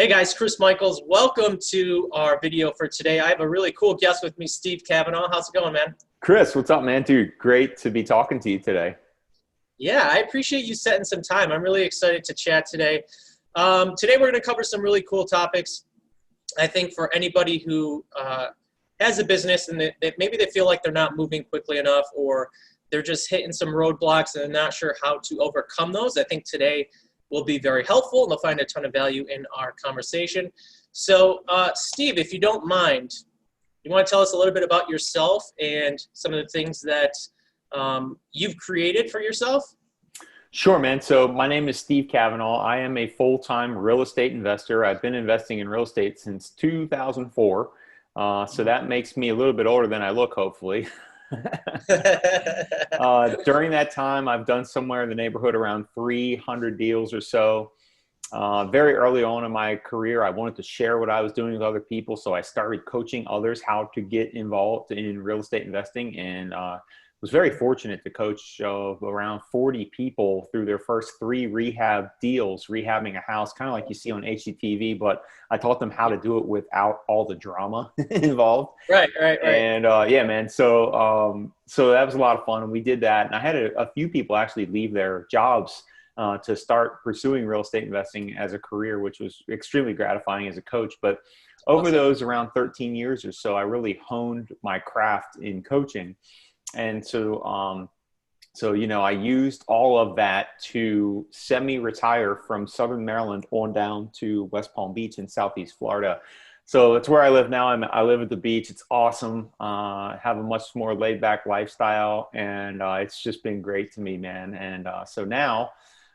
Hey guys, Chris Michaels. Welcome to our video for today. I have a really cool guest with me, Steve Cavanaugh. How's it going, man? Chris, what's up, man? Dude, great to be talking to you today. Yeah, I appreciate you setting some time. I'm really excited to chat today. Today we're going to cover some really cool topics. I think for anybody who has a business and that maybe they feel like they're not moving quickly enough, or they're just hitting some roadblocks and they're not sure how to overcome those, I think today will be very helpful and they'll find a ton of value in our conversation. So, Steve, if you don't mind, you want to tell us a little bit about yourself and some of the things that you've created for yourself? Sure, man. So my name is Steve Cavanaugh. I am a full-time real estate investor. I've been investing in real estate since 2004. So that makes me a little bit older than I look, hopefully. During that time, I've done somewhere in the neighborhood around 300 deals or so. Very early on in my career, I wanted to share what I was doing with other people. So I started coaching others how to get involved in real estate investing, and was very fortunate to coach around 40 people through their first 3 rehab deals, rehabbing a house, kind of like you see on HGTV, but I taught them how to do it without all the drama involved. Right. And yeah, man, so that was a lot of fun, and we did that. And I had a few people actually leave their jobs to start pursuing real estate investing as a career, which was extremely gratifying as a coach. But over those around 13 years or so, I really honed my craft in coaching. And so, I used all of that to semi-retire from Southern Maryland on down to West Palm Beach in Southeast Florida. So that's where I live now. I live at the beach. It's awesome. Have a much more laid back lifestyle, and it's just been great to me, man. And so now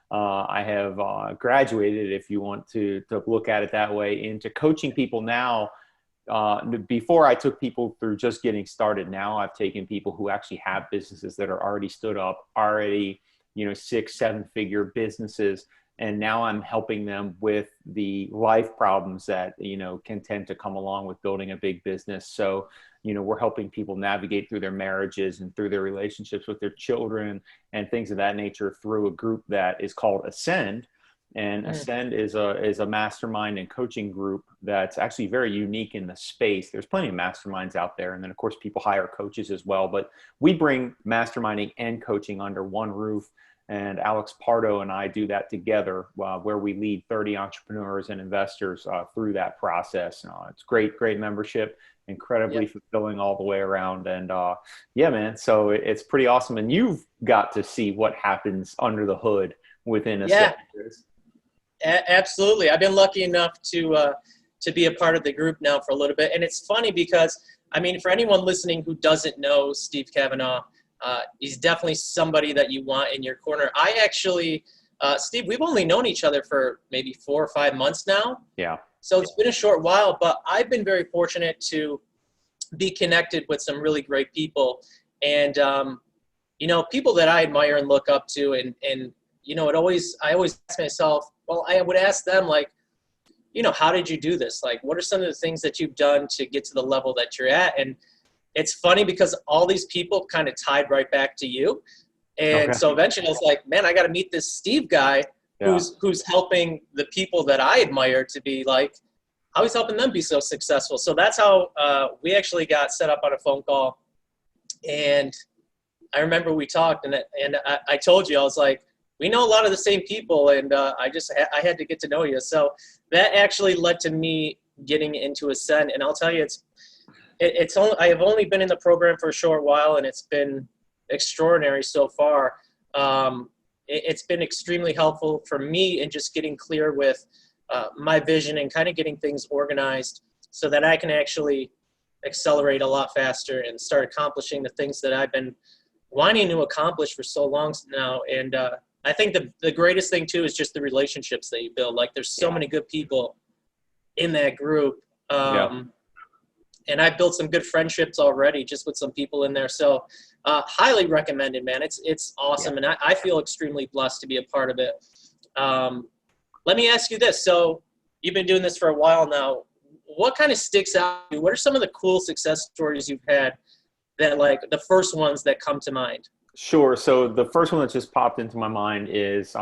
I have graduated, if you want to look at it that way, into coaching people now. Before I took people through just getting started. Now I've taken people who actually have businesses that are already stood up, already, 6-7 figure businesses. And now I'm helping them with the life problems that, can tend to come along with building a big business. So, we're helping people navigate through their marriages and through their relationships with their children and things of that nature through a group that is called Ascend. And Ascend is a mastermind and coaching group that's actually very unique in the space. There's plenty of masterminds out there. And then, of course, people hire coaches as well. But we bring masterminding and coaching under one roof. And Alex Pardo and I do that together, where we lead 30 entrepreneurs and investors through that process. It's great membership, incredibly fulfilling all the way around. And yeah, man, so it's pretty awesome. And you've got to see what happens under the hood within Ascend. Absolutely. I've been lucky enough to be a part of the group now for a little bit. And it's funny because, for anyone listening who doesn't know Steve Cavanaugh, he's definitely somebody that you want in your corner. I actually, Steve, we've only known each other for maybe 4 or 5 months now. Yeah. So it's been a short while, but I've been very fortunate to be connected with some really great people. And, people that I admire and look up to. And I always ask myself, well, I would ask them, like, how did you do this? Like, what are some of the things that you've done to get to the level that you're at? And it's funny because all these people kind of tied right back to you. And so eventually I was like, man, I got to meet this Steve guy who's helping the people that I admire to be like, how he's helping them be so successful. So that's how we actually got set up on a phone call. And I remember we talked, and I told you, I was like, we know a lot of the same people, and I had to get to know you. So that actually led to me getting into Ascend. And I'll tell you, I have only been in the program for a short while, and it's been extraordinary so far. It's been extremely helpful for me in just getting clear with my vision and kind of getting things organized so that I can actually accelerate a lot faster and start accomplishing the things that I've been wanting to accomplish for so long now. And I think the greatest thing too is just the relationships that you build. Like, there's so many good people in that group. And I've built some good friendships already just with some people in there. So highly recommended, man. It's awesome. And I feel extremely blessed to be a part of it. Let me ask you this. So you've been doing this for a while now. What kind of sticks out to you? What are some of the cool success stories you've had that, like, the first ones that come to mind? Sure. So the first one that just popped into my mind is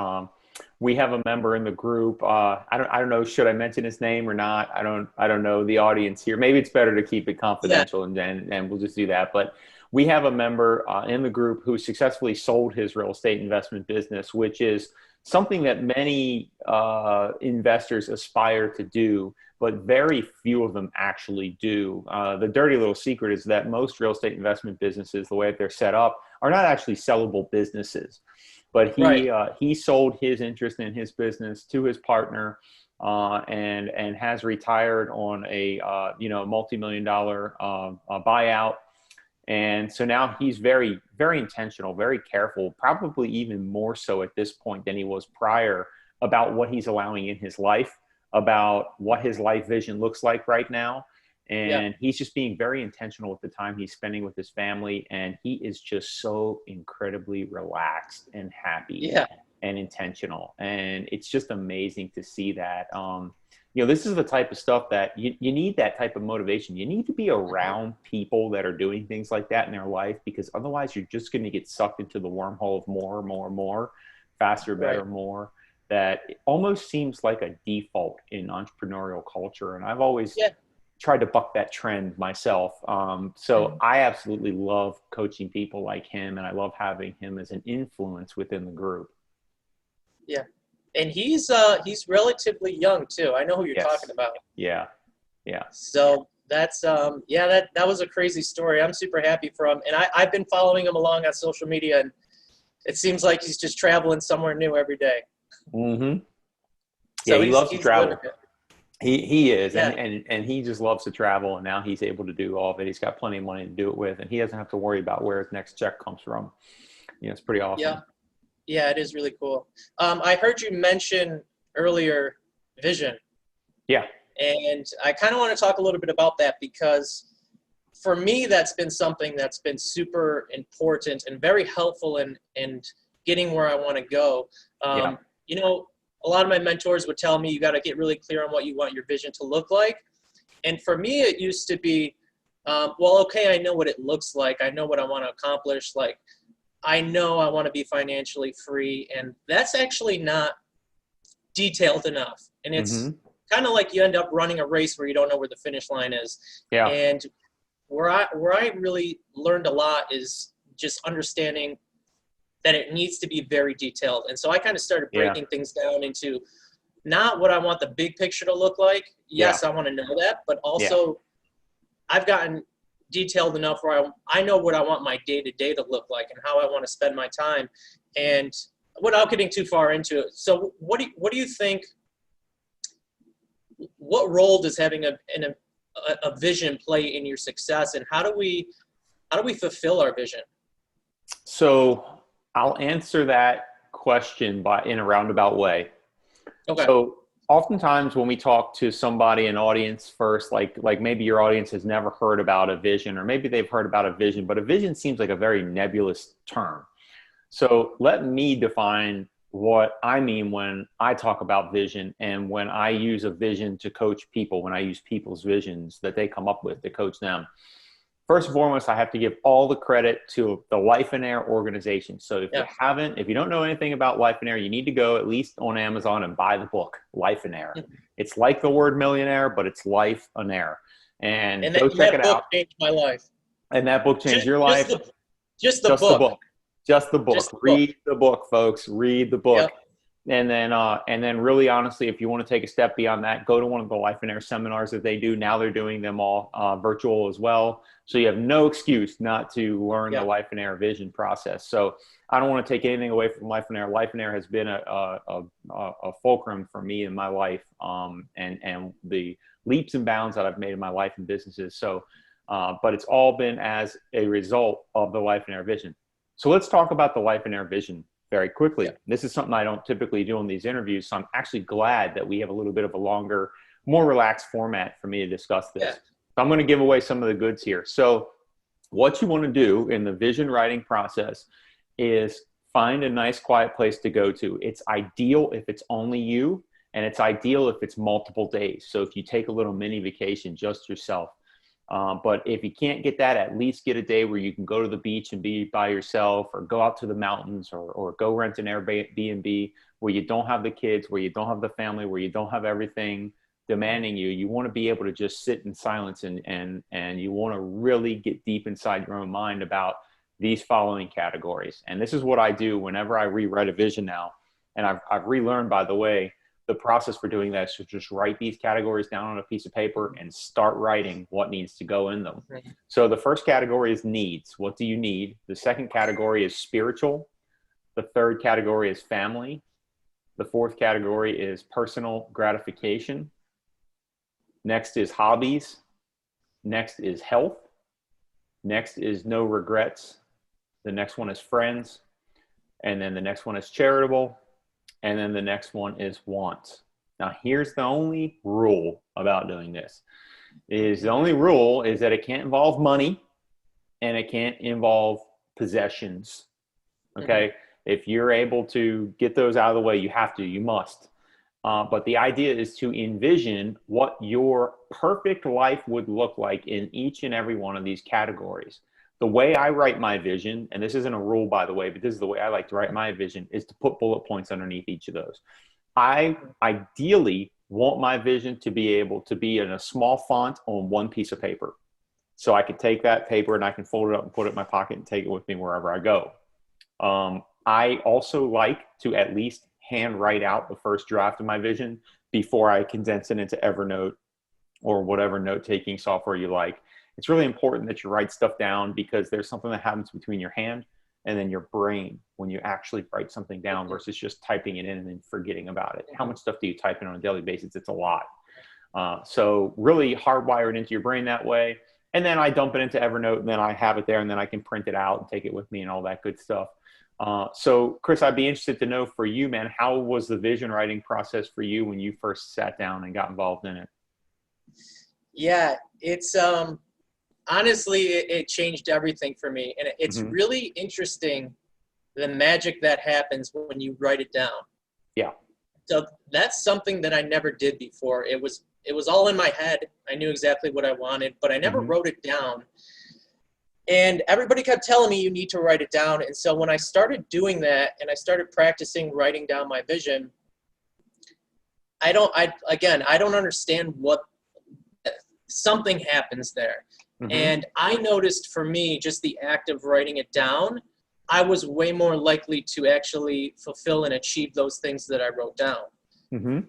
We have a member in the group. I don't know. Should I mention his name or not? I don't know the audience here. Maybe it's better to keep it Yeah. confidential, and we'll just do that. But we have a member in the group who successfully sold his real estate investment business, which is something that many investors aspire to do, but very few of them actually do. The dirty little secret is that most real estate investment businesses, the way that they're set up, are not actually sellable businesses. But Right. he sold his interest in his business to his partner, and has retired on a multi-million-dollar buyout. And so now he's very, very intentional, very careful, probably even more so at this point than he was prior, about what he's allowing in his life, about what his life vision looks like right now. Yeah. And he's just being very intentional with the time he's spending with his family. And he is just so incredibly relaxed and happy Yeah. and intentional. And it's just amazing to see that. This is the type of stuff that you need, that type of motivation. You need to be around people that are doing things like that in their life, because otherwise you're just going to get sucked into the wormhole of more, faster, better, Right. more. That it almost seems like a default in entrepreneurial culture. And I've always Yeah. tried to buck that trend myself. So I absolutely love coaching people like him, and I love having him as an influence within the group. Yeah. And he's relatively young too. I know who you're Yes. talking about. Yeah. Yeah. So that's that was a crazy story. I'm super happy for him, and I've been following him along on social media, and it seems like he's just traveling somewhere new every day. Mm-hmm. Yeah, So he loves to he's living travel. it. He is, Yeah. and he just loves to travel, and now he's able to do all of it. He's got plenty of money to do it with, and he doesn't have to worry about where his next check comes from. It's pretty Yeah. awesome. Yeah, it is really cool. I heard you mention earlier vision, Yeah. and I kind of want to talk a little bit about that, because for me, that's been something that's been super important and very helpful in getting where I want to go. Yeah. You know, a lot of my mentors would tell me you got to get really clear on what you want your vision to look like. And for me, it used to be, well, okay, I know what it looks like. I know what I want to accomplish. Like, I know I want to be financially free, and that's actually not detailed enough. And it's Mm-hmm. kind of like you end up running a race where you don't know where the finish line is. Yeah. And where I really learned a lot is just understanding that it needs to be very detailed. And so I kind of started Yeah. breaking things down into not what I want the big picture to look like. Yes, I want to know that, but Yeah. also I've gotten detailed enough where I know what I want my day-to-day to look like and how I want to spend my time. And without getting too far into it, so what do you think, what role does having a vision play in your success, and how do we fulfill our vision? So I'll answer that question in a roundabout way. Okay. So oftentimes when we talk to somebody, an audience first, like maybe your audience has never heard about a vision, or maybe they've heard about a vision, but a vision seems like a very nebulous term. So let me define what I mean when I talk about vision, and when I use a vision to coach people, when I use people's visions that they come up with to coach them. First and foremost, I have to give all the credit to the Life and Air organization. So if you don't know anything about Life and Air, you need to go at least on Amazon and buy the book, Life and Air. It's like the word millionaire, but it's Life and Air. And go check it out. That book changed my life. And that book changed your life. Just the book. Just the book. Read the book, folks. Read the book. Yep. And then really honestly, if you want to take a step beyond that, go to one of the Life and Air seminars that they do. Now they're doing them all virtual as well. So you have no excuse not to learn the Life and Air vision process. So I don't want to take anything away from Life and Air. Life and Air has been a fulcrum for me in my life, and the leaps and bounds that I've made in my life and businesses. So, but it's all been as a result of the Life and Air vision. So let's talk about the Life and Air vision very quickly. This is something I don't typically do in these interviews, so I'm actually glad that we have a little bit of a longer, more relaxed format for me to discuss this. So I'm going to give away some of the goods here. So what you want to do in the vision writing process is find a nice quiet place to go to. It's ideal if it's only you, and it's ideal if it's multiple days. So if you take a little mini vacation just yourself, But if you can't get that, at least get a day where you can go to the beach and be by yourself, or go out to the mountains, or go rent an Airbnb where you don't have the kids, where you don't have the family, where you don't have everything demanding you. You want to be able to just sit in silence, and you want to really get deep inside your own mind about these following categories. And this is what I do whenever I rewrite a vision now. And I've relearned, by the way, the process for doing that is to just write these categories down on a piece of paper and start writing what needs to go in them. So the first category is needs. What do you need? The second category is spiritual. The third category is family. The fourth category is personal gratification. Next is hobbies. Next is health. Next is no regrets. The next one is friends. And then the next one is charitable. And then the next one is wants. Now, here's the only rule about doing this. The only rule is that it can't involve money, and it can't involve possessions. Okay? If you're able to get those out of the way, you have to, you must. But the idea is to envision what your perfect life would look like in each and every one of these categories. The way I write my vision, and this isn't a rule, by the way, but this is the way I like to write my vision, is to put bullet points underneath each of those. I ideally want my vision to be able to be in a small font on one piece of paper. So I could take that paper and I can fold it up and put it in my pocket and take it with me wherever I go. I also like to at least hand write out the first draft of my vision before I condense it into Evernote or whatever note-taking software you like. It's really important that you write stuff down, because there's something that happens between your hand and then your brain when you actually write something down versus just typing it in and then forgetting about it. How much stuff do you type in on a daily basis? It's a lot. So really hardwired into your brain that way. And then I dump it into Evernote, and then I have it there, and then I can print it out and take it with me and all that good stuff. So Chris, I'd be interested to know for you, man, how was the vision writing process for you when you first sat down and got involved in it? Yeah, it's honestly, it changed everything for me. And it's really interesting, the magic that happens when you write it down. Yeah. So that's something that I never did before. It was all in my head. I knew exactly what I wanted, but I never wrote it down. And everybody kept telling me you need to write it down. And so when I started doing that and I started practicing writing down my vision, I don't understand what something happens there. And I noticed, for me, just the act of writing it down, I was way more likely to actually fulfill and achieve those things that I wrote down.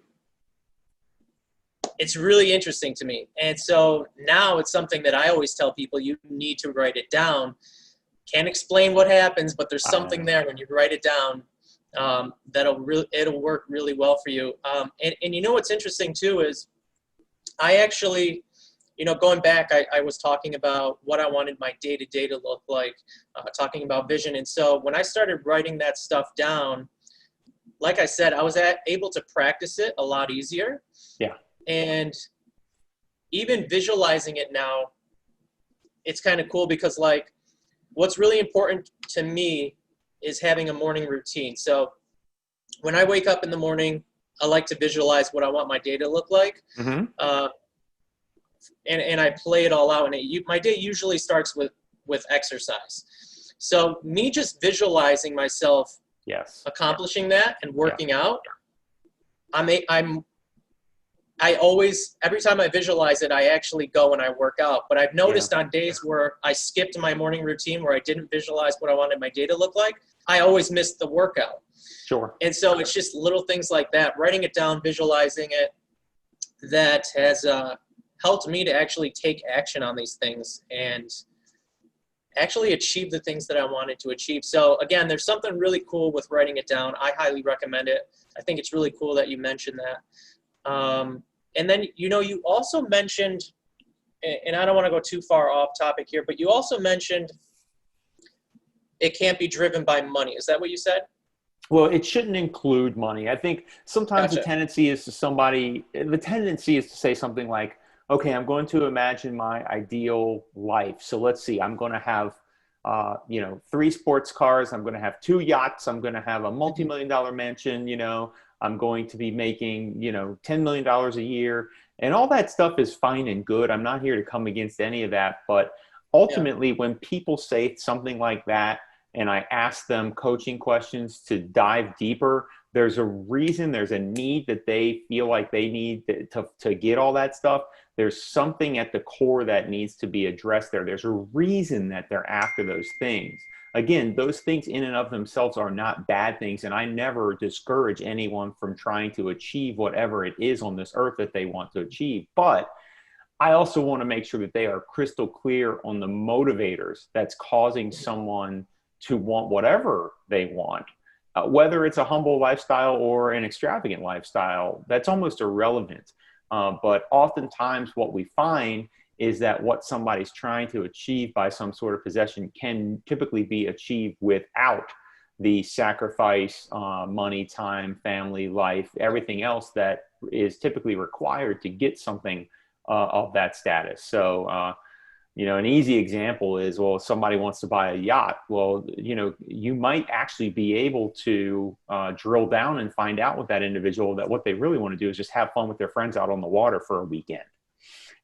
It's really interesting to me. And so now it's something that I always tell people, you need to write it down. Can't explain what happens, but there's something there when you write it down it'll work really well for you. And you know what's interesting too is I actually, going back, I was talking about what I wanted my day-to-day to look like, talking about vision. And so when I started writing that stuff down, like I said, I was able to practice it a lot easier. Yeah. And even visualizing it now, it's kind of cool, because like what's really important to me is having a morning routine. So when I wake up in the morning, I like to visualize what I want my day to look like. And I play it all out. And my day usually starts with exercise. So me just visualizing myself accomplishing that and working out, I always, every time I visualize it, I actually go and I work out. But I've noticed on days where I skipped my morning routine, where I didn't visualize what I wanted my day to look like, I always missed the workout. Sure. And so it's just little things like that, writing it down, visualizing it, that has helped me to actually take action on these things and actually achieve the things that I wanted to achieve. So again, there's something really cool with writing it down. I highly recommend it. I think it's really cool that you mentioned that. And then, you also mentioned, and I don't want to go too far off topic here, but you also mentioned it can't be driven by money. Is that what you said? Well, it shouldn't include money. I think sometimes the tendency is to say something like, okay, I'm going to imagine my ideal life. So let's see, I'm going to have, 3 sports cars. I'm going to have 2 yachts. I'm going to have a multi-million-dollar mansion. I'm going to be making, $10 million a year. And all that stuff is fine and good. I'm not here to come against any of that. But Yeah. ultimately, when people say something like that, and I ask them coaching questions to dive deeper, there's a reason, there's a need that they feel like they need to get all that stuff. There's something at the core that needs to be addressed there. There's a reason that they're after those things. Again, those things in and of themselves are not bad things. And I never discourage anyone from trying to achieve whatever it is on this earth that they want to achieve. But I also want to make sure that they are crystal clear on the motivators that's causing someone to want whatever they want. Whether it's a humble lifestyle or an extravagant lifestyle, that's almost irrelevant. But oftentimes what we find is that what somebody's trying to achieve by some sort of possession can typically be achieved without the sacrifice, money, time, family, life, everything else that is typically required to get something of that status. So, an easy example is, well, if somebody wants to buy a yacht. Well, you might actually be able to drill down and find out with that individual that what they really want to do is just have fun with their friends out on the water for a weekend.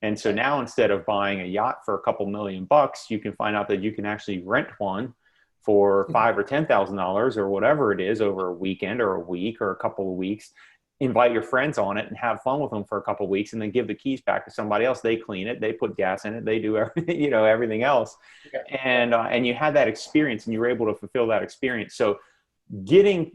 And so now, instead of buying a yacht for a couple $1,000,000, you can find out that you can actually rent one for $5,000 or $10,000 or whatever it is over a weekend or a week or a couple of weeks. Invite your friends on it and have fun with them for a couple of weeks, and then give the keys back to somebody else. They clean it, they put gas in it, they do everything, everything else. Okay. And you had that experience, and you were able to fulfill that experience. So getting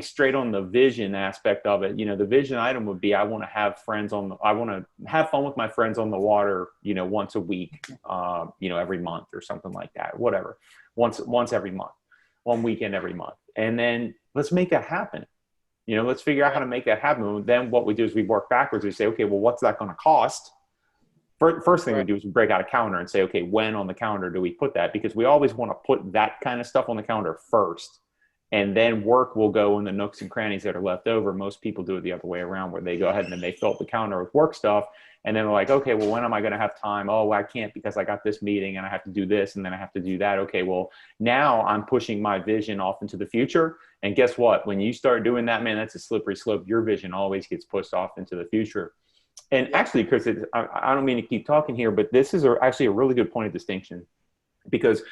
straight on the vision aspect of it, the vision item would be, I want to have fun with my friends on the water, once a week, every month or something like that, whatever, once every month, one weekend every month. And then let's make that happen. Let's figure out how to make that happen. And then what we do is we work backwards. We say, okay, well, what's that going to cost? First thing we do is we break out a calendar and say, okay, when on the calendar do we put that? Because we always want to put that kind of stuff on the calendar first. And then work will go in the nooks and crannies that are left over. Most people do it the other way around, where they go ahead and then they fill up the calendar with work stuff. And then they're like, okay, well, when am I going to have time? Oh, I can't because I got this meeting and I have to do this and then I have to do that. Okay, well, now I'm pushing my vision off into the future. And guess what? When you start doing that, man, that's a slippery slope. Your vision always gets pushed off into the future. And actually, Chris, I don't mean to keep talking here, but this is actually a really good point of distinction, because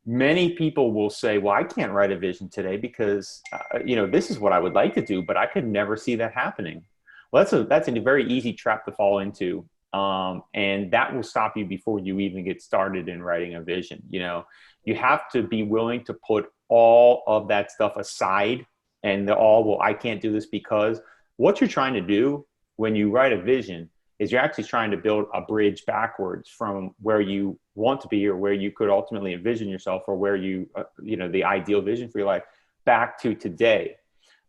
many people will say, well, I can't write a vision today because, this is what I would like to do, but I could never see that happening. Well, that's a very easy trap to fall into. And that will stop you before you even get started in writing a vision. You have to be willing to put all of that stuff aside, and well, I can't do this, because what you're trying to do when you write a vision is you're actually trying to build a bridge backwards from where you want to be, or where you could ultimately envision yourself, or where the ideal vision for your life, back to today.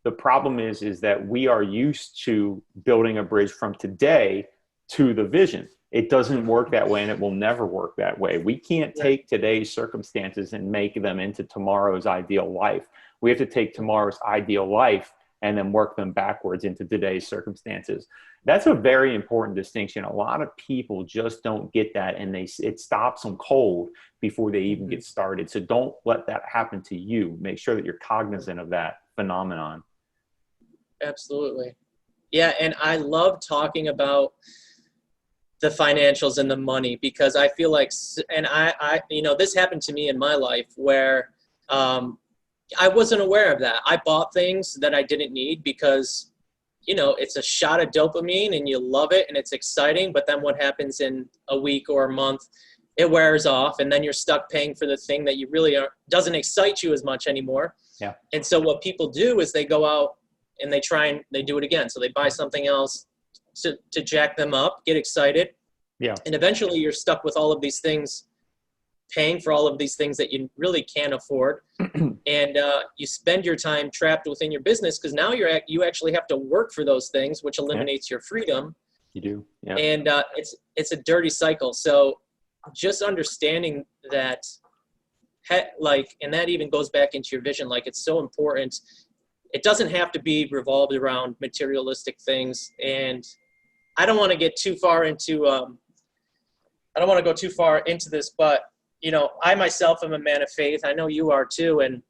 The problem is that we are used to building a bridge from today to the vision. It doesn't work that way, and it will never work that way. We can't take today's circumstances and make them into tomorrow's ideal life. We have to take tomorrow's ideal life and then work them backwards into today's circumstances. That's a very important distinction. A lot of people just don't get that, and it stops them cold before they even get started. So don't let that happen to you. Make sure that you're cognizant of that phenomenon. Absolutely. Yeah, and I love talking about the financials and the money, because I feel like, and I this happened to me in my life where I wasn't aware of that. I bought things that I didn't need because, it's a shot of dopamine and you love it and it's exciting. But then what happens in a week or a month, it wears off, and then you're stuck paying for the thing that you really doesn't excite you as much anymore. Yeah. And so what people do is they go out and they do it again. So they buy something else to jack them up, get excited. Yeah. And eventually you're stuck with all of these things, paying for all of these things that you really can't afford. And you spend your time trapped within your business, because now you actually have to work for those things, which eliminates your freedom. You do. Yeah. And it's a dirty cycle. So just understanding that, and that even goes back into your vision, it's so important. It doesn't have to be revolved around materialistic things. And I don't want to get too far into, I don't want to go too far into this, but, I myself am a man of faith. I know you are too. And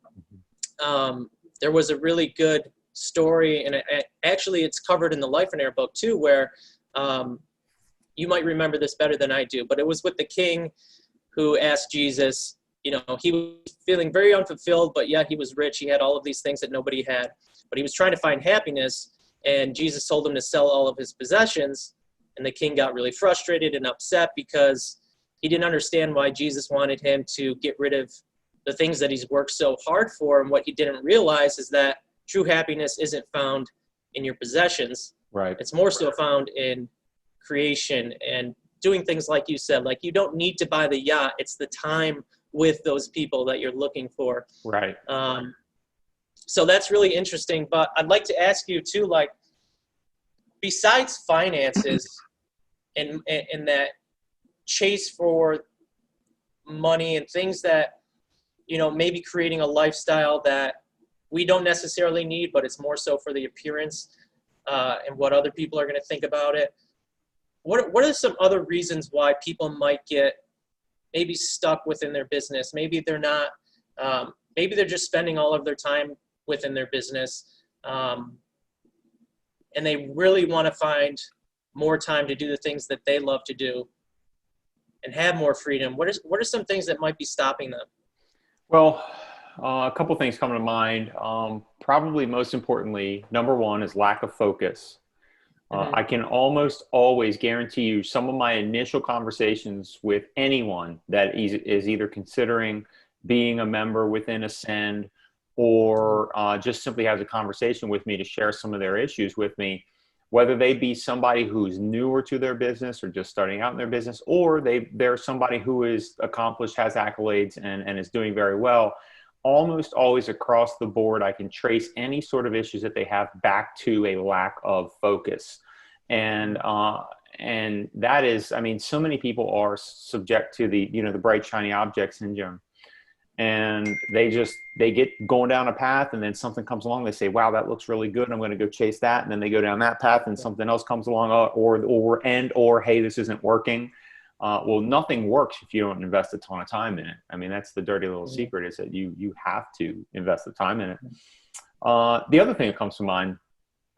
there was a really good story, and actually it's covered in the Life and Air book too, where you might remember this better than I do, but it was with the king who asked Jesus, he was feeling very unfulfilled, but yet he was rich. He had all of these things that nobody had, but he was trying to find happiness. And Jesus told him to sell all of his possessions. And the king got really frustrated and upset because he didn't understand why Jesus wanted him to get rid of the things that he's worked so hard for. And what he didn't realize is that true happiness isn't found in your possessions. Right. It's more so found in creation and doing things like you said. Like, you don't need to buy the yacht. It's the time with those people that you're looking for. Right. So that's really interesting. But I'd like to ask you too, like, besides finances and that chase for money and things that, maybe creating a lifestyle that we don't necessarily need, but it's more so for the appearance and what other people are going to think about it. What are some other reasons why people might get maybe stuck within their business? Maybe they're not, maybe they're just spending all of their time within their business, and they really want to find more time to do the things that they love to do and have more freedom. What are some things that might be stopping them? Well, a couple things come to mind. Probably most importantly, number one is lack of focus. I can almost always guarantee you some of my initial conversations with anyone that is either considering being a member within Ascend or just simply has a conversation with me to share some of their issues with me, whether they be somebody who's newer to their business or just starting out in their business, or they're somebody who is accomplished, has accolades, and is doing very well. Almost always across the board, I can trace any sort of issues that they have back to a lack of focus. And that is, I mean, so many people are subject to the bright, shiny object syndrome. And they get going down a path, and then something comes along. They say, wow, that looks really good. I'm going to go chase that. And then they go down that path and something else comes along, or, hey, this isn't working. Well, nothing works if you don't invest a ton of time in it. I mean, that's the dirty little secret, is that you have to invest the time in it. The other thing that comes to mind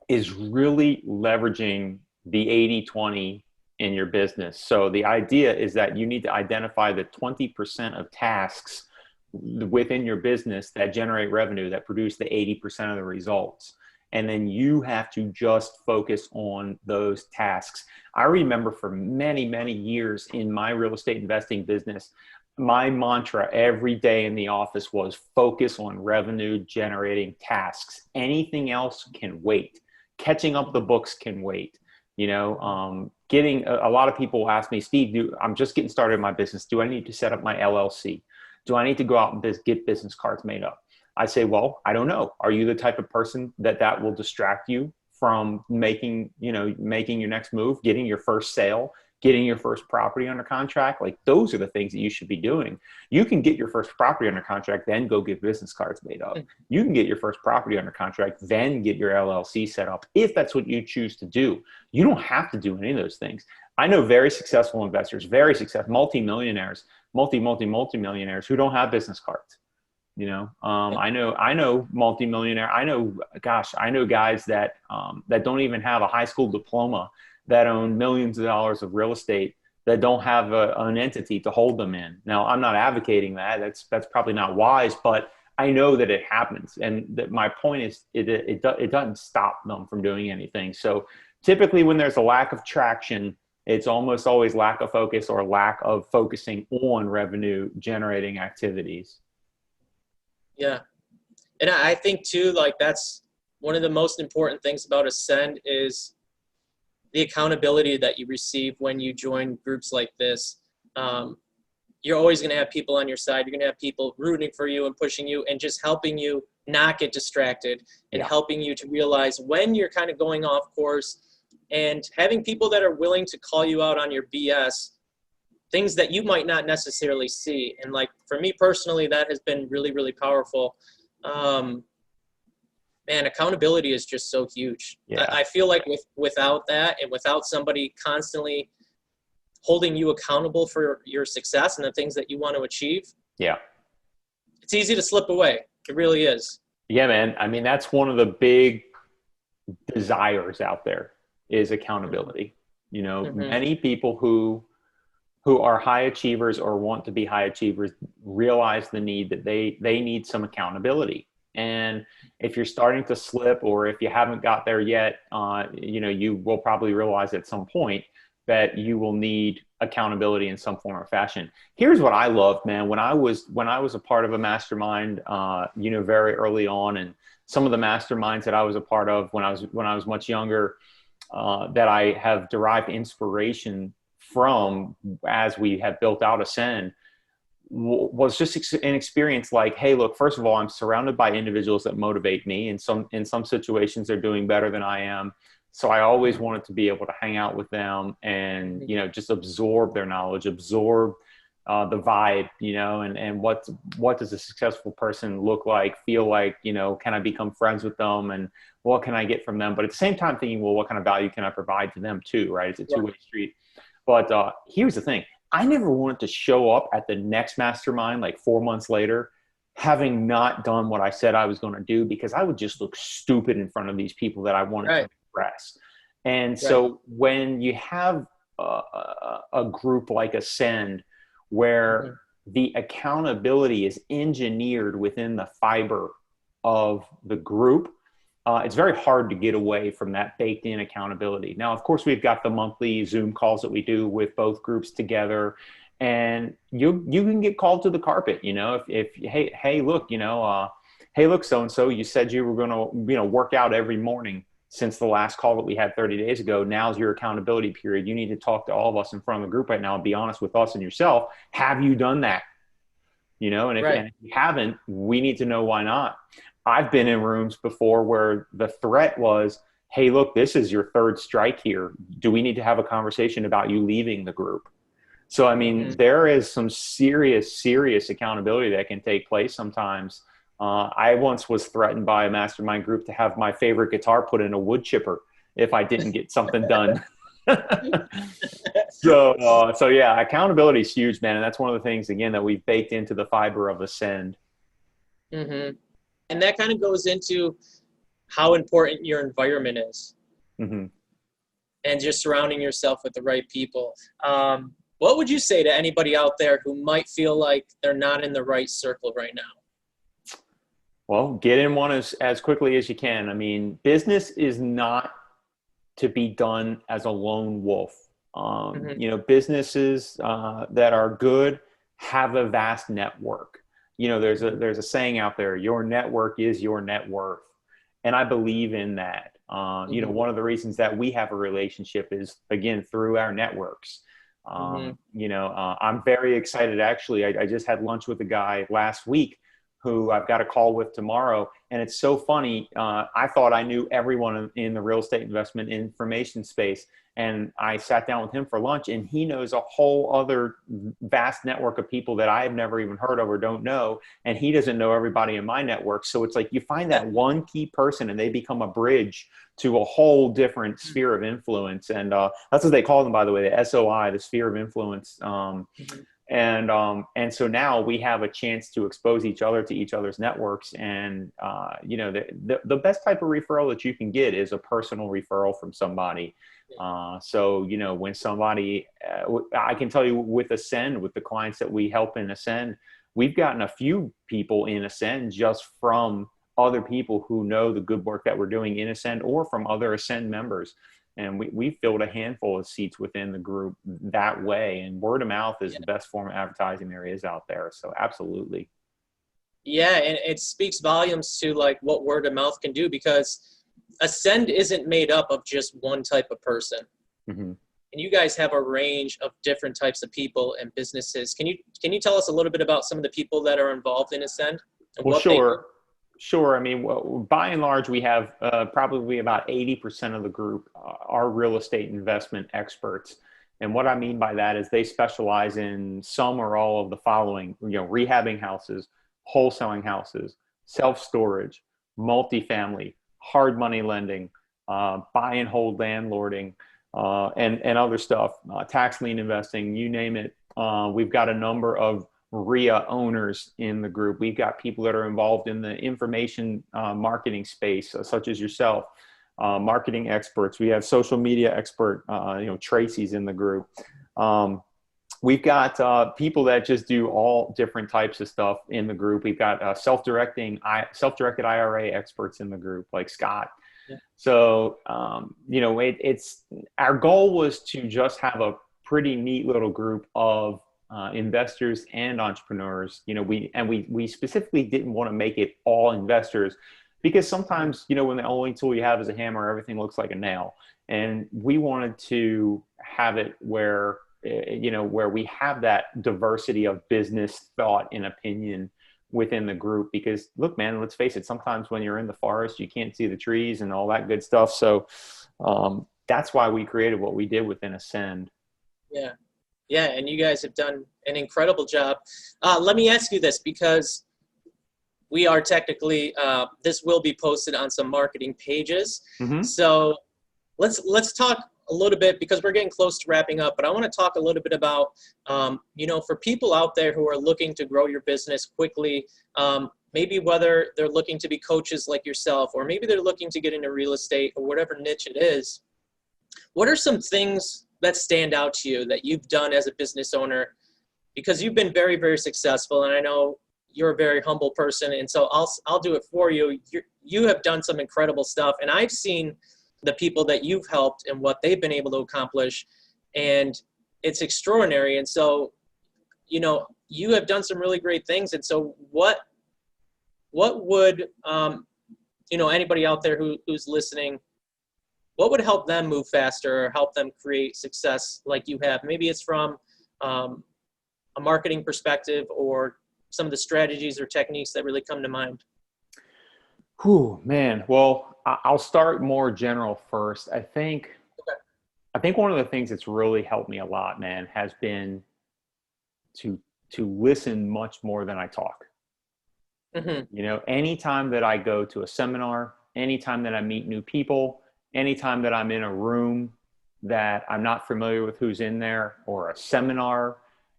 is really leveraging the 80-20 in your business. So the idea is that you need to identify the 20% of tasks within your business that generate revenue, that produce the 80% of the results. And then you have to just focus on those tasks. I remember for many, many years in my real estate investing business, my mantra every day in the office was focus on revenue generating tasks. Anything else can wait. Catching up the books can wait. Getting a lot of people ask me, Steve, I'm just getting started in my business. Do I need to set up my LLC? Do I need to go out and get business cards made up? I say, well, I don't know. Are you the type of person that will distract you from making your next move, getting your first sale, getting your first property under contract? Like, those are the things that you should be doing. You can get your first property under contract, then go get business cards made up. You can get your first property under contract, then get your LLC set up, if that's what you choose to do. You don't have to do any of those things. I know very successful investors, very successful multi-millionaires, multi-millionaires who don't have business cards. I know multi-millionaire. I know guys that don't even have a high school diploma, that own millions of dollars of real estate, that don't have an entity to hold them in. Now, I'm not advocating that. That's probably not wise, but I know that it happens. And that my point is, it doesn't stop them from doing anything. So typically when there's a lack of traction, it's almost always lack of focus or lack of focusing on revenue generating activities. Yeah. And I think too, like, that's one of the most important things about Ascend is the accountability that you receive when you join groups like this. You're always going to have people on your side. You're going to have people rooting for you and pushing you and just helping you not get distracted, and helping you to realize when you're kind of going off course, and having people that are willing to call you out on your BS, things that you might not necessarily see. And like, for me personally, that has been really, really powerful. Man, accountability is just so huge. Yeah. I feel like without that, and without somebody constantly holding you accountable for your success and the things that you want to achieve, it's easy to slip away. It really is. Yeah, man. I mean, that's one of the big desires out there, is accountability. You know, Hmm. many people who are high achievers or want to be high achievers realize the need that they need some accountability. And if you're starting to slip, or if you haven't got there yet, you know, you will probably realize at some point that you will need accountability in some form or fashion. Here's what I loved, man. When I was a part of a mastermind, you know, very early on, and some of the masterminds that I was a part of when I was much younger, that I have derived inspiration from as we have built out Ascend, was just an experience like, hey, look, first of all, I'm surrounded by individuals that motivate me. In some situations, they're doing better than I am. So I always wanted to be able to hang out with them and, you know, just absorb their knowledge, absorb the vibe, you know, and what does a successful person look like, feel like, you know, can I become friends with them, and what can I get from them? But at the same time thinking, well, what kind of value can I provide to them too, right? It's a two-way street. But here's the thing. I never wanted to show up at the next mastermind like 4 months later, having not done what I said I was going to do, because I would just look stupid in front of these people that I wanted to Right. impress. And Right. so when you have a group like Ascend, where Hmm. the accountability is engineered within the fiber of the group, it's very hard to get away from that baked in accountability. Now, of course, we've got the monthly Zoom calls that we do with both groups together, and you can get called to the carpet. You know, if hey look, you know, hey look, so and so, you said you were going to, you know, work out every morning since the last call that we had 30 days ago. Now's your accountability period. You need to talk to all of us in front of the group right now and be honest with us and yourself. Have you done that? You know, and Right. if you haven't, we need to know why not. I've been in rooms before where the threat was, hey, look, this is your third strike here. Do we need to have a conversation about you leaving the group? So, I Hmm. mean, there is some serious accountability that can take place sometimes. I once was threatened by a mastermind group to have my favorite guitar put in a wood chipper if I didn't get something done. So yeah, accountability is huge, man. And that's one of the things, again, that we've baked into the fiber of Ascend. Hmm. And that kind of goes into how important your environment is, Mm-hmm. and just surrounding yourself with the right people. What would you say to anybody out there who might feel like they're not in the right circle right now? Well, get in one as quickly as you can. I mean, business is not to be done as a lone wolf. Hmm. You know, businesses that are good have a vast network. You know, there's a saying out there: your network is your net worth, and I believe in that. You know, Hmm. one of the reasons that we have a relationship is, again, through our networks. Hmm. You know, I'm very excited. Actually, I just had lunch with a guy last week who I've got a call with tomorrow. And it's so funny. I thought I knew everyone in the real estate investment information space. And I sat down with him for lunch, and he knows a whole other vast network of people that I've never even heard of or don't know. And he doesn't know everybody in my network. So it's like you find that one key person and they become a bridge to a whole different sphere of influence. And that's what they call them, by the way, the SOI, the sphere of influence. And so now we have a chance to expose each other to each other's networks. And you know, the best type of referral that you can get is a personal referral from somebody. So you know, when somebody I can tell you, with Ascend, with the clients that we help in Ascend, we've gotten a few people in Ascend just from other people who know the good work that we're doing in Ascend, or from other Ascend members. And we filled a handful of seats within the group that way. And word of mouth is Yeah. the best form of advertising there is out there. So absolutely. Yeah, and it speaks volumes to like what word of mouth can do, because Ascend isn't made up of just one type of person. Mm-hmm. And you guys have a range of different types of people and businesses. Can you tell us a little bit about some of the people that are involved in Ascend and Well, what they do? sure. Sure. I mean, by and large, we have probably about 80% of the group are real estate investment experts. And what I mean by that is they specialize in some or all of the following: you know, rehabbing houses, wholesaling houses, self-storage, multifamily, hard money lending, buy and hold landlording, and other stuff, tax lien investing, you name it. We've got a number of RIA owners in the group. We've got people that are involved in the information marketing space, such as yourself. marketing experts. We have social media expert, Tracy's in the group. We've got people that just do all different types of stuff in the group. We've got self-directed IRA experts in the group, like Scott. Yeah. So, it's our goal was to just have a pretty neat little group of investors and entrepreneurs. We specifically didn't want to make it all investors, because sometimes, when the only tool you have is a hammer, everything looks like a nail. And we wanted to have it where we have that diversity of business thought and opinion within the group. Because look, man, let's face it, sometimes when you're in the forest, you can't see the trees and all that good stuff. So that's why we created what we did within Ascend. Yeah. Yeah. And you guys have done an incredible job. Let me ask you this, because we are technically, this will be posted on some marketing pages. Mm-hmm. So let's talk a little bit, because we're getting close to wrapping up, but I want to talk a little bit about, for people out there who are looking to grow your business quickly, maybe whether they're looking to be coaches like yourself, or maybe they're looking to get into real estate or whatever niche it is. What are some things that stand out to you that you've done as a business owner? Because you've been very, very successful, and I know you're a very humble person, and so I'll do it for you. You have done some incredible stuff, and I've seen the people that you've helped and what they've been able to accomplish, and it's extraordinary. And so, you have done some really great things. And so what would, anybody out there who's listening, what would help them move faster or help them create success like you have? Maybe it's from a marketing perspective, or some of the strategies or techniques that really come to mind. Whew, man. Well, I'll start more general first. I think one of the things that's really helped me a lot, man, has been to listen much more than I talk. Mm-hmm. Anytime that I go to a seminar, anytime that I meet new people, anytime that I'm in a room that I'm not familiar with who's in there, or a seminar,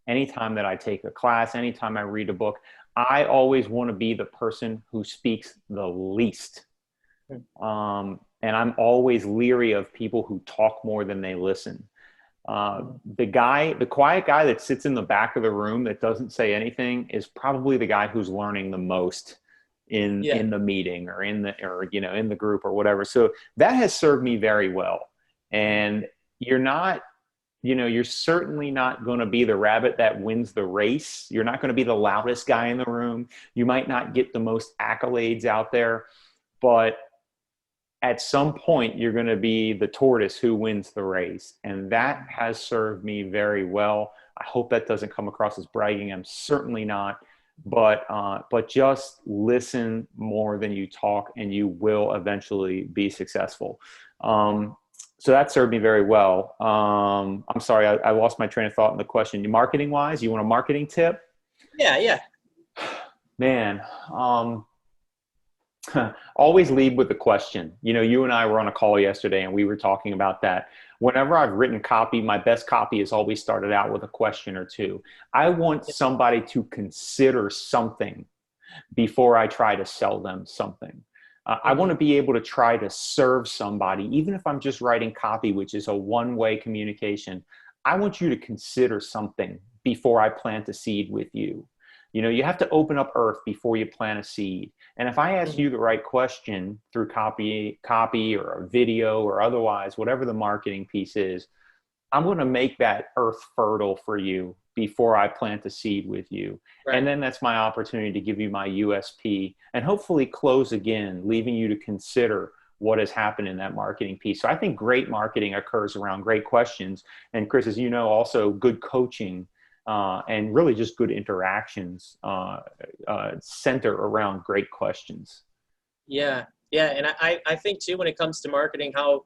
anytime that I take a class, anytime I read a book, I always want to be the person who speaks the least. And I'm always leery of people who talk more than they listen. The quiet guy that sits in the back of the room that doesn't say anything is probably the guy who's learning the most in the meeting, or in the group or whatever. So that has served me very well. And you're certainly not going to be the rabbit that wins the race. You're not going to be the loudest guy in the room. You might not get the most accolades out there, but at some point you're going to be the tortoise who wins the race. And that has served me very well. I hope that doesn't come across as bragging. I'm certainly not, but just listen more than you talk, and you will eventually be successful. So that served me very well. I'm sorry, I lost my train of thought in the question. Marketing wise, you want a marketing tip? Yeah. Man, always lead with the question. You and I were on a call yesterday, and we were talking about that. Whenever I've written copy, my best copy has always started out with a question or two. I want somebody to consider something before I try to sell them something. I want to be able to try to serve somebody, even if I'm just writing copy, which is a one-way communication. I want you to consider something before I plant a seed with you. You have to open up earth before you plant a seed. And if I ask you the right question through copy or a video or otherwise, whatever the marketing piece is, I'm going to make that earth fertile for you before I plant a seed with you. Right. And then that's my opportunity to give you my USP and hopefully close again, leaving you to consider what has happened in that marketing piece. So I think great marketing occurs around great questions. And Chris, as you know, also good coaching and really just good interactions center around great questions. Yeah. And I think too, when it comes to marketing, how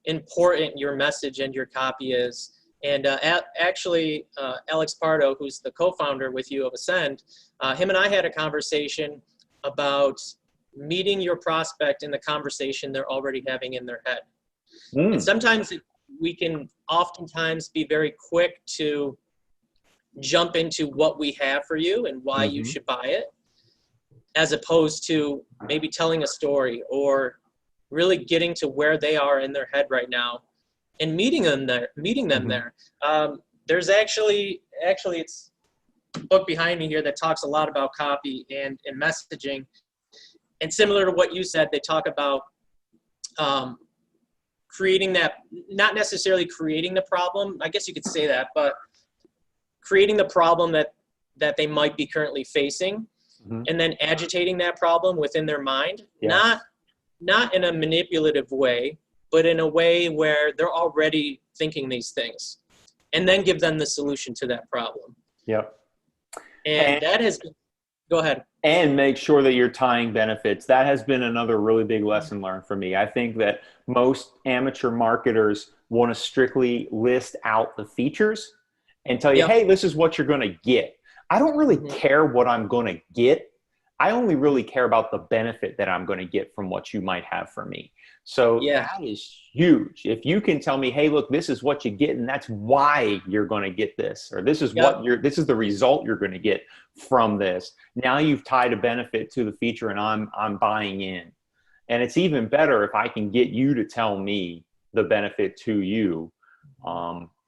important your message and your copy is. And actually, Alex Pardo, who's the co-founder with you of Ascend, him and I had a conversation about meeting your prospect in the conversation they're already having in their head. And sometimes we can oftentimes be very quick to jump into what we have for you and why you should buy it, as opposed to maybe telling a story or really getting to where they are in their head right now and meeting them there. There's actually it's a book behind me here that talks a lot about copy and messaging. And similar to what you said, they talk about creating that, not necessarily creating the problem, I guess you could say that, but creating the problem that they might be currently facing, and then agitating that problem within their mind, not in a manipulative way, but in a way where they're already thinking these things, and then give them the solution to that problem. Yep. And that has been, go ahead. And make sure that you're tying benefits. That has been another really big lesson learned for me. I think that most amateur marketers want to strictly list out the features and tell you, hey, this is what you're going to get. I don't really care what I'm going to get. I only really care about the benefit that I'm going to get from what you might have for me. So that is huge. If you can tell me, hey, look, this is what you get, and that's why you're going to get this, or this is this is the result you're going to get from this. Now you've tied a benefit to the feature, and I'm buying in. And it's even better if I can get you to tell me the benefit to you.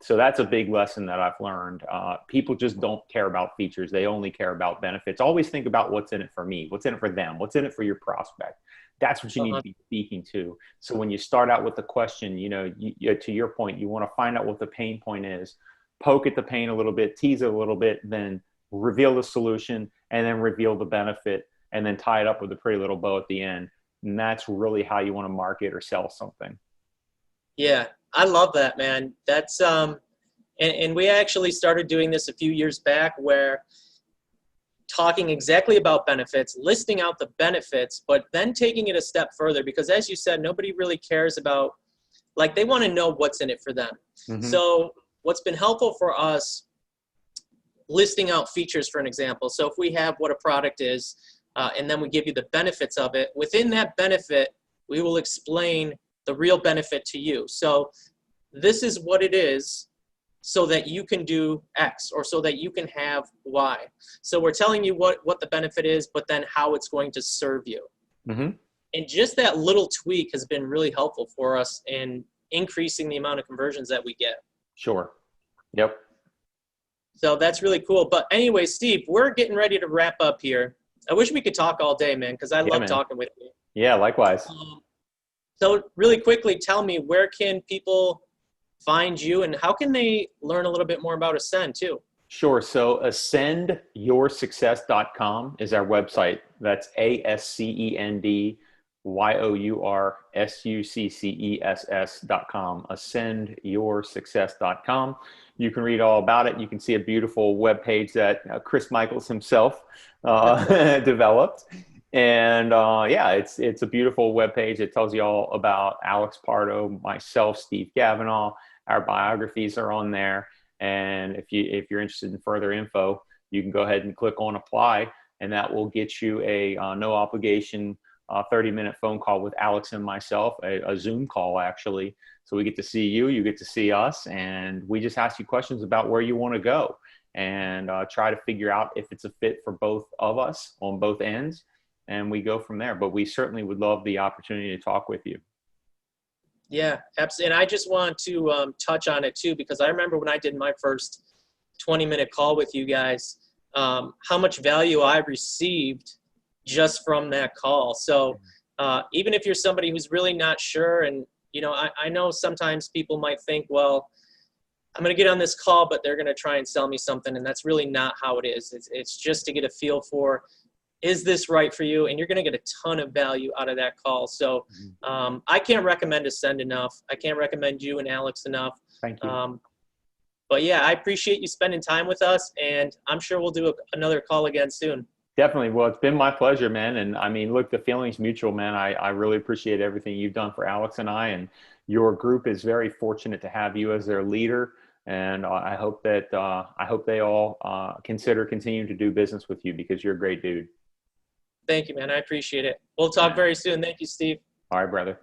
So that's a big lesson that I've learned. People just don't care about features. They only care about benefits. Always think about what's in it for me, what's in it for them, what's in it for your prospect. That's what you need to be speaking to. So when you start out with the question, to your point, you want to find out what the pain point is, poke at the pain a little bit, tease it a little bit, then reveal the solution, and then reveal the benefit, and then tie it up with a pretty little bow at the end. And that's really how you want to market or sell something. Yeah, I love that, man. That's and we actually started doing this a few years back, where talking exactly about benefits, listing out the benefits, but then taking it a step further, because as you said, nobody really cares about, like, they want to know what's in it for them. So what's been helpful for us, listing out features, for an example. So if we have what a product is, and then we give you the benefits of it, within that benefit, we will explain the real benefit to you. So this is what it is, so that you can do X, or so that you can have Y. So we're telling you what the benefit is, but then how it's going to serve you. And just that little tweak has been really helpful for us in increasing the amount of conversions that we get. Sure. Yep. So that's really cool. But anyway, Steve, we're getting ready to wrap up here. I wish we could talk all day, man, because I love talking with you. Yeah, likewise. So really quickly, tell me, where can people find you, and how can they learn a little bit more about Ascend too? Sure. So ascendyoursuccess.com is our website. That's ASCENDYOURSUCCESS.com. Ascendyoursuccess.com. You can read all about it. You can see a beautiful webpage that Chris Michaels himself developed. And it's a beautiful webpage. It tells you all about Alex Pardo, myself, Steve Cavanaugh. Our biographies are on there. And if you're interested in further info, you can go ahead and click on apply, and that will get you a no obligation 30-minute phone call with Alex and myself, a Zoom call actually. So we get to see you, you get to see us, and we just ask you questions about where you want to go, and try to figure out if it's a fit for both of us on both ends. And we go from there. But we certainly would love the opportunity to talk with you. Yeah, absolutely. And I just want to touch on it too, because I remember when I did my first 20-minute call with you guys, how much value I received just from that call. So even if you're somebody who's really not sure, and I know sometimes people might think, well, I'm going to get on this call, but they're going to try and sell me something, and that's really not how it is. It's just to get a feel for, is this right for you? And you're going to get a ton of value out of that call. So I can't recommend Ascend enough. I can't recommend you and Alex enough. Thank you. But yeah, I appreciate you spending time with us, and I'm sure we'll do another call again soon. Definitely. Well, it's been my pleasure, man. And I mean, look, the feeling's mutual, man. I really appreciate everything you've done for Alex and I, and your group is very fortunate to have you as their leader. And I hope they all consider continuing to do business with you, because you're a great dude. Thank you, man. I appreciate it. We'll talk very soon. Thank you, Steve. All right, brother.